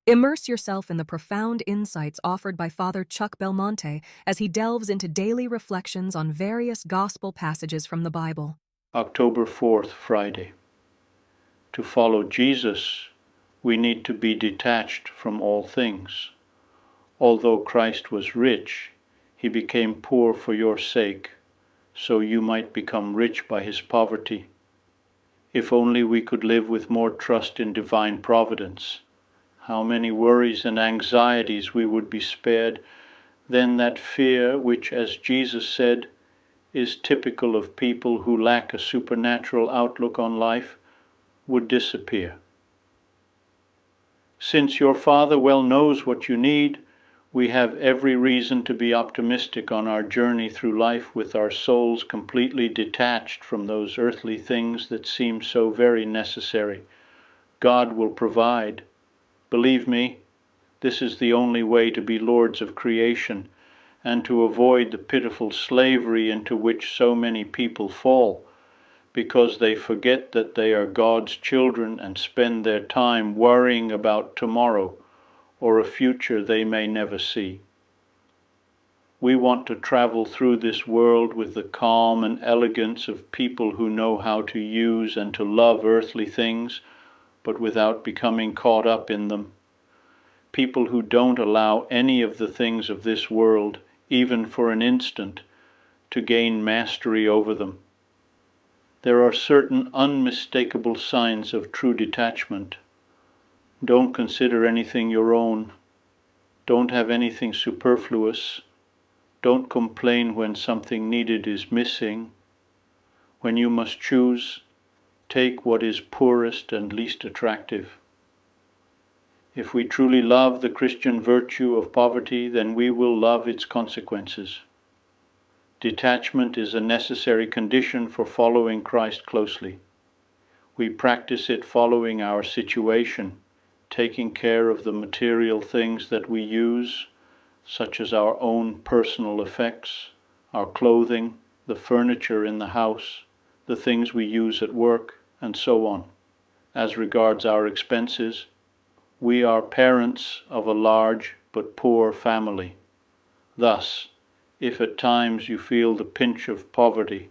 Immerse yourself in the profound insights offered by Father Chuck Belmonte as he delves into daily reflections on various gospel passages from the Bible. October 4th, Friday. To follow Jesus, we need to be detached from all things. Although Christ was rich, he became poor for your sake, so you might become rich by his poverty. If only we could live with more trust in divine providence, how many worries and anxieties we would be spared. Then that fear, which, as Jesus said, is typical of people who lack a supernatural outlook on life, would disappear. Since your Father well knows what you need, we have every reason to be optimistic on our journey through life with our souls completely detached from those earthly things that seem so very necessary. God will provide. Believe me, this is the only way to be lords of creation and to avoid the pitiful slavery into which so many people fall, because they forget that they are God's children and spend their time worrying about tomorrow or a future they may never see. We want to travel through this world with the calm and elegance of people who know how to use and to love earthly things, but without becoming caught up in them. People who don't allow any of the things of this world, even for an instant, to gain mastery over them. There are certain unmistakable signs of true detachment. Don't consider anything your own. Don't have anything superfluous. Don't complain when something needed is missing. When you must choose, take what is poorest and least attractive. If we truly love the Christian virtue of poverty, then we will love its consequences. Detachment is a necessary condition for following Christ closely. We practice it following our situation, taking care of the material things that we use, such as our own personal effects, our clothing, the furniture in the house, the things we use at work, and so on. As regards our expenses, we are parents of a large but poor family. Thus, if at times you feel the pinch of poverty,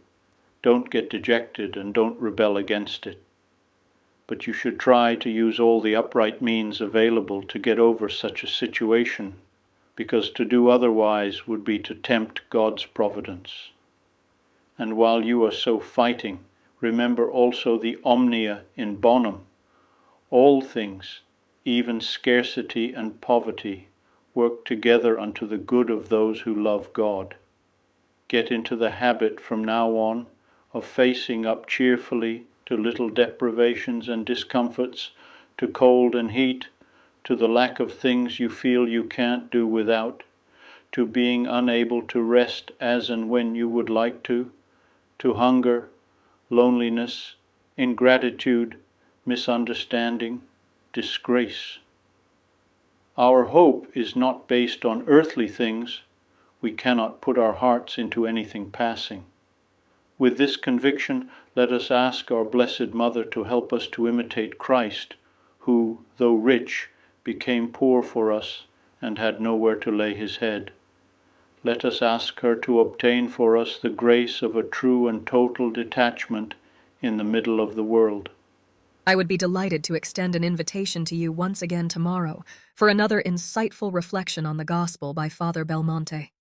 don't get dejected and don't rebel against it. But you should try to use all the upright means available to get over such a situation, because to do otherwise would be to tempt God's providence. And while you are so fighting, remember also the omnia in bonum. All things, even scarcity and poverty, work together unto the good of those who love God. Get into the habit from now on of facing up cheerfully to little deprivations and discomforts, to cold and heat, to the lack of things you feel you can't do without, to being unable to rest as and when you would like to hunger, loneliness, ingratitude, misunderstanding, disgrace. Our hope is not based on earthly things. We cannot put our hearts into anything passing. With this conviction, let us ask our Blessed Mother to help us to imitate Christ, who, though rich, became poor for us and had nowhere to lay his head. Let us ask her to obtain for us the grace of a true and total detachment in the middle of the world. I would be delighted to extend an invitation to you once again tomorrow for another insightful reflection on the Gospel by Father Belmonte.